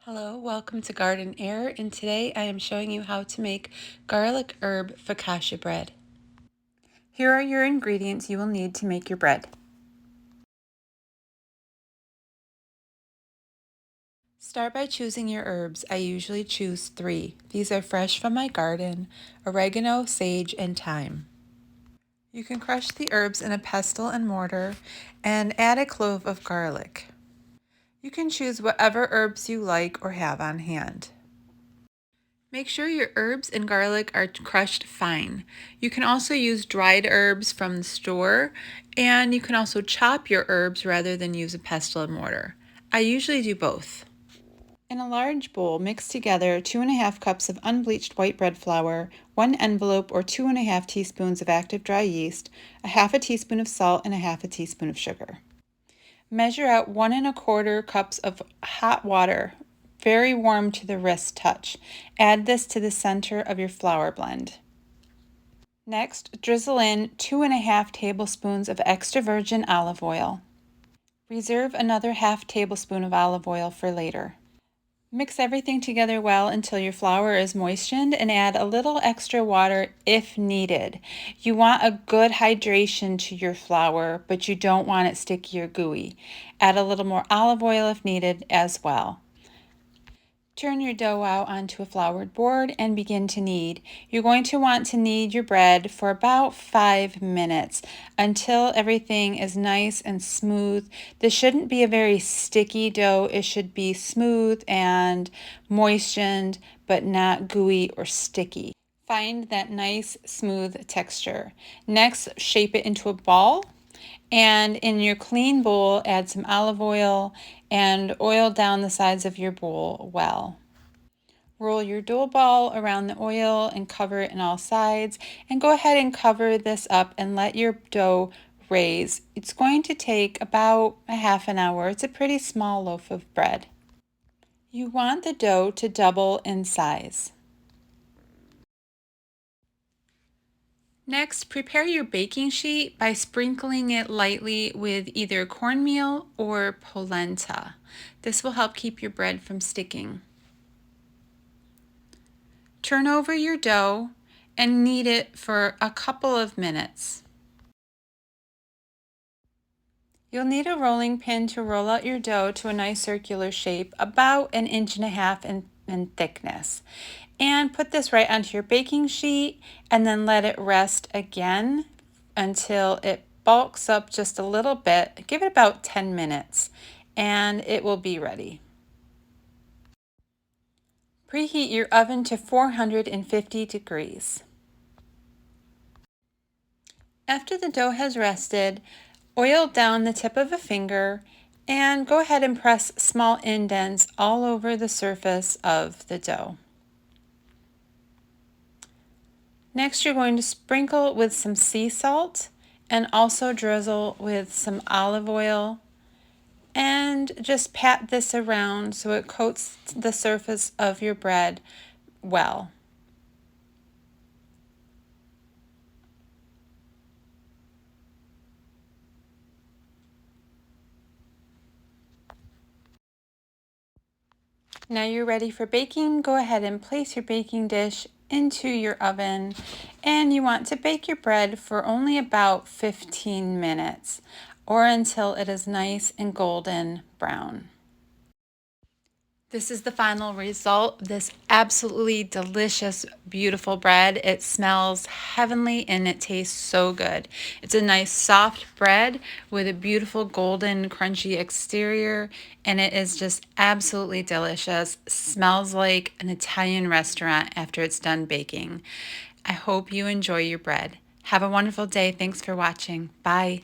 Hello, welcome to Garden Air, and today I am showing you how to make garlic herb focaccia bread. Here are your ingredients you will need to make your bread. Start by choosing your herbs. I usually choose 3. These are fresh from my garden: oregano, sage, and thyme. You can crush the herbs in a pestle and mortar and add a clove of garlic. You can choose whatever herbs you like or have on hand. Make sure your herbs and garlic are crushed fine. You can also use dried herbs from the store, and you can also chop your herbs rather than use a pestle and mortar. I usually do both. In a large bowl, mix together 2½ cups of unbleached white bread flour, 1 envelope or 2½ teaspoons of active dry yeast, a half a teaspoon of salt, and a half a teaspoon of sugar. Measure out 1¼ cups of hot water, very warm to the wrist touch. Add this to the center of your flour blend. Next, drizzle in 2½ tablespoons of extra virgin olive oil. Reserve another ½ tablespoon of olive oil for later. Mix everything together well until your flour is moistened and add a little extra water if needed. You want a good hydration to your flour, but you don't want it sticky or gooey. Add a little more olive oil if needed as well. Turn your dough out onto a floured board and begin to knead. You're going to want to knead your bread for about 5 minutes until everything is nice and smooth. This shouldn't be a very sticky dough. It should be smooth and moistened, but not gooey or sticky. Find that nice smooth texture. Next, shape it into a ball. And in your clean bowl, add some olive oil and oil down the sides of your bowl well. Roll your dough ball around the oil and cover it in all sides. And go ahead and cover this up and let your dough raise. It's going to take about a half an hour. It's a pretty small loaf of bread. You want the dough to double in size. Next, prepare your baking sheet by sprinkling it lightly with either cornmeal or polenta. This will help keep your bread from sticking. Turn over your dough and knead it for a couple of minutes. You'll need a rolling pin to roll out your dough to a nice circular shape, about 1.5 inches in thickness. And put this right onto your baking sheet and then let it rest again until it bulks up just a little bit. Give it about 10 minutes and it will be ready. Preheat your oven to 450 degrees. After the dough has rested, oil down the tip of a finger and go ahead and press small indents all over the surface of the dough. Next, you're going to sprinkle with some sea salt and also drizzle with some olive oil and just pat this around so it coats the surface of your bread well. Now you're ready for baking. Go ahead and place your baking dish into your oven, and you want to bake your bread for only about 15 minutes or until it is nice and golden brown. This is the final result. This absolutely delicious, beautiful bread. It smells heavenly and it tastes so good. It's a nice soft bread with a beautiful golden crunchy exterior, and it is just absolutely delicious. Smells like an Italian restaurant after it's done baking. I hope you enjoy your bread. Have a wonderful day. Thanks for watching. Bye.